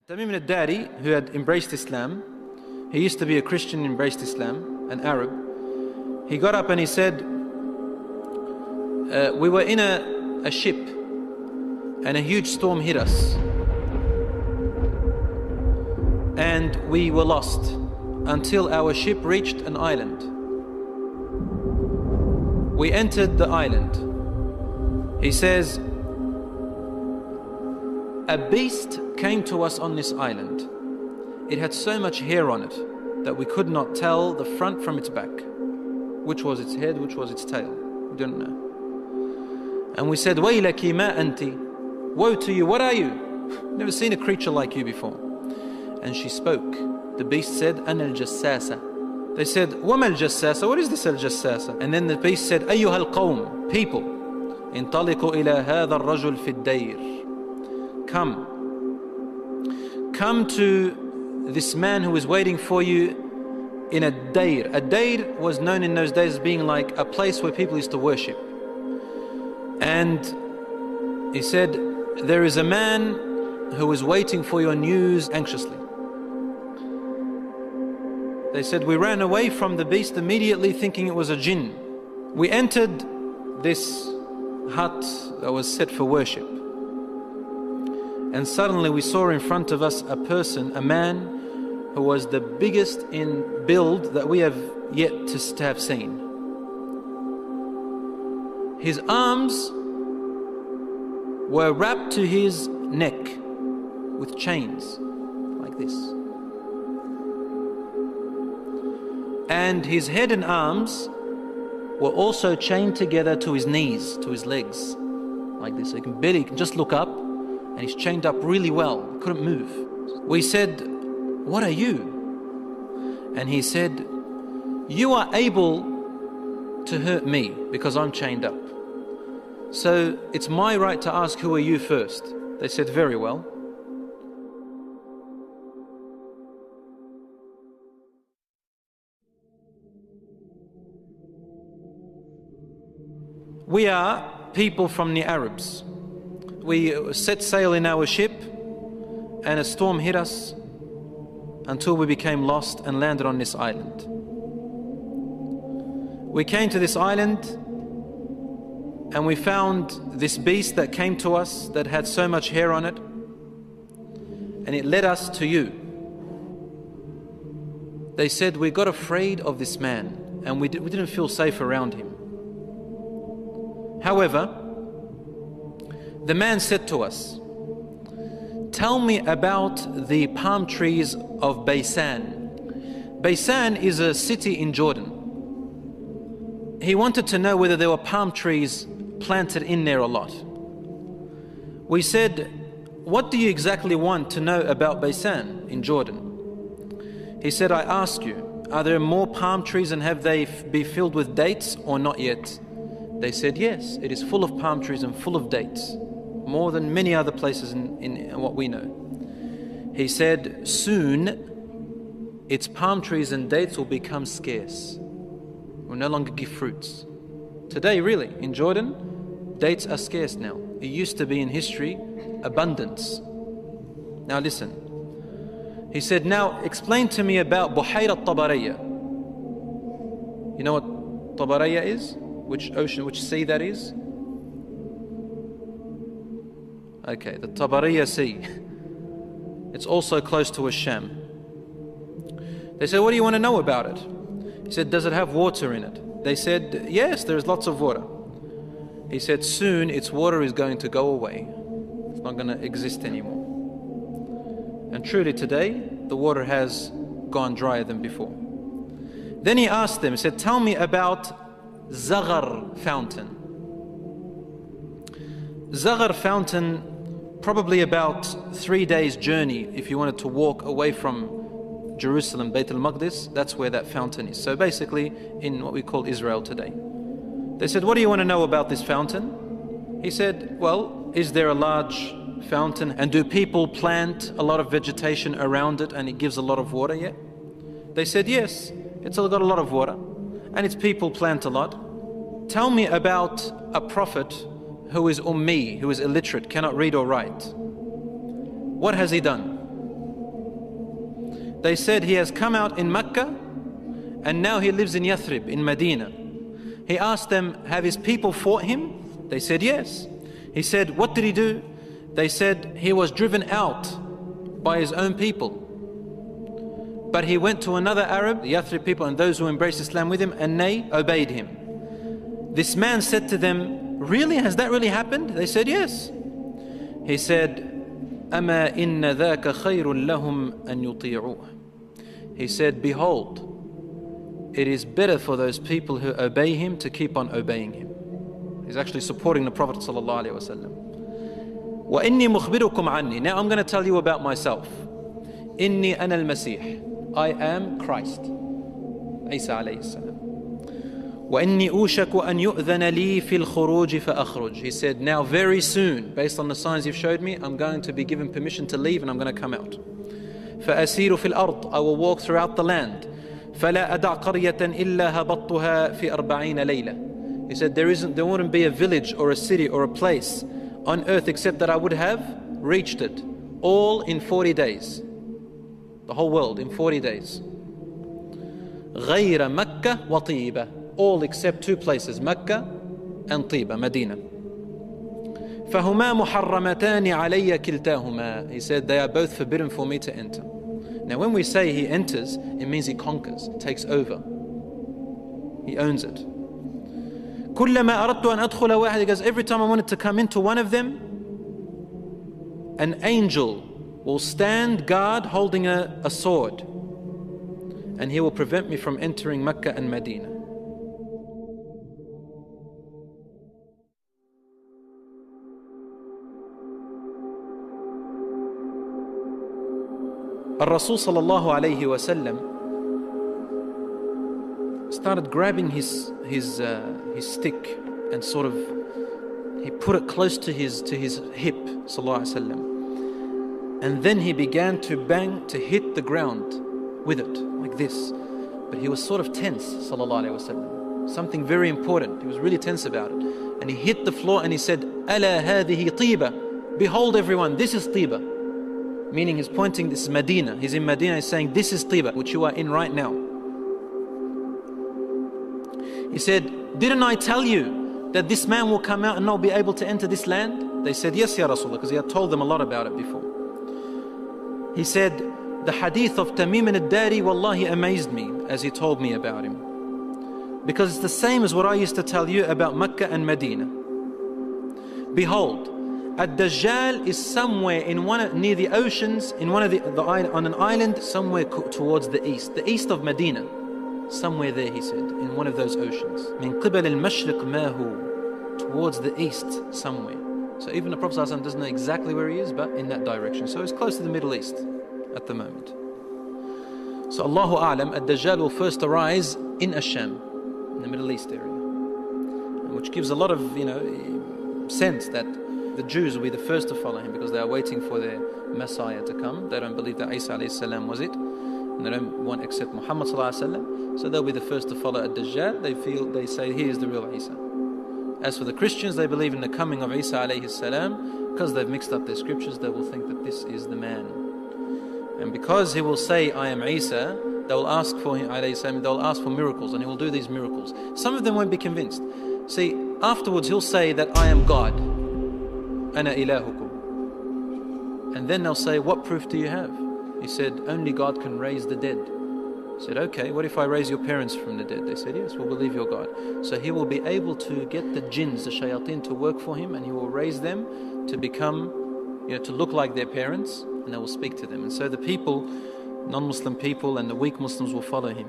Tamim al-Dari, who had embraced Islam, he used to be a Christian, embraced Islam, an Arab. He got up and he said, we were in a ship and a huge storm hit us and we were lost until our ship reached an island. We entered the island. He says, a beast came to us on this island. It had so much hair on it that we could not tell the front from its back. Which was its head, which was its tail. We don't know. And we said, Waylaki ma anti. Woe to you, what are you? Never seen a creature like you before. And she spoke. The beast said, Ana al-jassasa. They said, Wama al-jassasa? What is this al-jassasa? And then the beast said, Ayyuha al-qawm, people. Intaliqu ila hadha al-rajul fi ad-dayr. Come to this man who is waiting for you in a dayr. A dayr was known in those days as being like a place where people used to worship. And he said, there is a man who is waiting for your news anxiously. They said, we ran away from the beast immediately thinking it was a jinn. We entered this hut that was set for worship. And suddenly we saw in front of us a person, a man who was the biggest in build that we have yet to have seen. His arms were wrapped to his neck with chains like this. And his head and arms were also chained together to his knees, to his legs, like this. So he can just look up, and he's chained up really well, couldn't move. We said, what are you? And he said, you are able to hurt me because I'm chained up. So it's my right to ask, who are you first? They said, very well. We are people from the Arabs. We set sail in our ship and a storm hit us until we became lost and landed on this island. We came to this island and we found this beast that came to us that had so much hair on it, and it led us to you. They said, we got afraid of this man and we didn't feel safe around him. However, the man said to us, tell me about the palm trees of Baysan. Baysan is a city in Jordan. He wanted to know whether there were palm trees planted in there or not. We said, what do you exactly want to know about Baysan in Jordan? He said, I ask you, are there more palm trees and have they be filled with dates or not yet? They said, yes, it is full of palm trees and full of dates. More than many other places in what we know. He said, soon its palm trees and dates will become scarce. Will no longer give fruits. Today, really, in Jordan, dates are scarce now. It used to be in history, abundance. Now listen. He said, now explain to me about Buhayra Tabariyya. You know what Tabariyya is? Which ocean, which sea that is? Okay, the Tabariyya Sea. It's also close to Sham. They said, what do you want to know about it? He said, does it have water in it? They said, yes, there's lots of water. He said, soon its water is going to go away. It's not going to exist anymore. And truly today, the water has gone drier than before. Then he asked them, he said, tell me about Zaghar fountain. Zaghar fountain, probably about 3 days journey if you wanted to walk away from Jerusalem, Bayt al-Maqdis, that's where that fountain is. So basically in what we call Israel today. They said, what do you want to know about this fountain? He said, well, is there a large fountain and do people plant a lot of vegetation around it and it gives a lot of water yet? They said, yes, it's got a lot of water and its people plant a lot. Tell me about a prophet who is ummi, who is illiterate, cannot read or write. What has he done? They said he has come out in Mecca and now he lives in Yathrib, in Medina. He asked them, have his people fought him? They said yes. He said, what did he do? They said he was driven out by his own people. But he went to another Arab, the Yathrib people and those who embraced Islam with him, and they obeyed him. This man said to them, really? Has that really happened? They said yes. He said, أَمَا إِنَّ ذَاكَ خَيْرٌ لَهُمْ أَن يُطِيعُوهُ. He said, behold, it is better for those people who obey him to keep on obeying him. He's actually supporting the Prophet ﷺ. وَإِنِّي مُخْبِرُكُمْ عَنِّي. Now I'm going to tell you about myself. إِنِّي أَنَا الْمَسِيحِ. I am Christ. Isa alayhi salam. وَإِنِّي أُوشَكُ أَن يُؤْذَنَ لِي فِي الْخُرُوجِ فَأَخْرُجْ. He said, now very soon, based on the signs you've showed me, I'm going to be given permission to leave and I'm going to come out. فَأَسِيرُ فِي الْأَرْضِ. I will walk throughout the land. فَلَا أَدَعْ قَرْيَةً إِلَّا هَبَطْتُهَا فِي 40 لَيْلَةً. He said, there wouldn't be a village or a city or a place on earth except that I would have reached it. All in 40 days. The whole world in 40 days. غَيْرَ مَكَّةَ وَطِيبَةَ. All except two places, Mecca and Tiba, Medina. فَهُمَا مُحَرَّمَتَانِ عَلَيَّ كِلْتَاهُمَا. He said, they are both forbidden for me to enter. Now when we say he enters, it means he conquers, takes over. He owns it. كُلَّمَا أَرَدْتُ أَنْ أَدْخُلَ وَاحِدٍ. He goes, every time I wanted to come into one of them, an angel will stand guard holding a sword, and he will prevent me from entering Mecca and Medina. Rasul sallallahu alayhi wasallam started grabbing his stick and sort of he put it close to his hip, sallallahu alayhi wasallam, and then he began to bang, to hit the ground with it like this. But he was sort of tense, sallallahu alayhi wasallam. Something very important. He was really tense about it, and he hit the floor and he said, "Ala hadhihi tiba." Behold, everyone, this is Tiba. Meaning he's pointing, this is Medina. He's in Medina, he's saying, this is Tiba, which you are in right now. He said, didn't I tell you that this man will come out and not be able to enter this land? They said, yes, Ya Rasulullah, because he had told them a lot about it before. He said, the hadith of Tamim al-Dari, wallahi, amazed me as he told me about him. Because it's the same as what I used to tell you about Mecca and Medina. Behold, Dajjal is somewhere in near the oceans, in one of on an island somewhere towards the east of Medina, somewhere there, he said, in one of those oceans. Min qibal al-mashriq ma hu, towards the east somewhere. So even the Prophet ﷺ doesn't know exactly where he is, but in that direction. So he's close to the Middle East at the moment. So Allahu A'lam, Dajjal will first arise in Asham, in the Middle East area, which gives a lot of sense that the Jews will be the first to follow him because they are waiting for their Messiah to come. They don't believe that Isa alayhi salam was it, and they don't want to accept Muhammad sallallahu alayhi wa sallam. So they'll be the first to follow Dajjal. They say he is the real Isa. As for the Christians, they believe in the coming of Isa alayhi salam. Because they've mixed up their scriptures, they will think that this is the man. And because he will say, I am Isa, they will ask for him alayhi salam. They will ask for miracles, and he will do these miracles. Some of them won't be convinced. See, afterwards he'll say that I am God. Ana ilahukum. And then they'll say, what proof do you have? He said, only God can raise the dead. He said, okay, what if I raise your parents from the dead? They said, yes, we'll believe your God. So he will be able to get the jinns, the shayateen, to work for him, and he will raise them to become, to look like their parents, and they will speak to them. And so the people, non-Muslim people and the weak Muslims will follow him.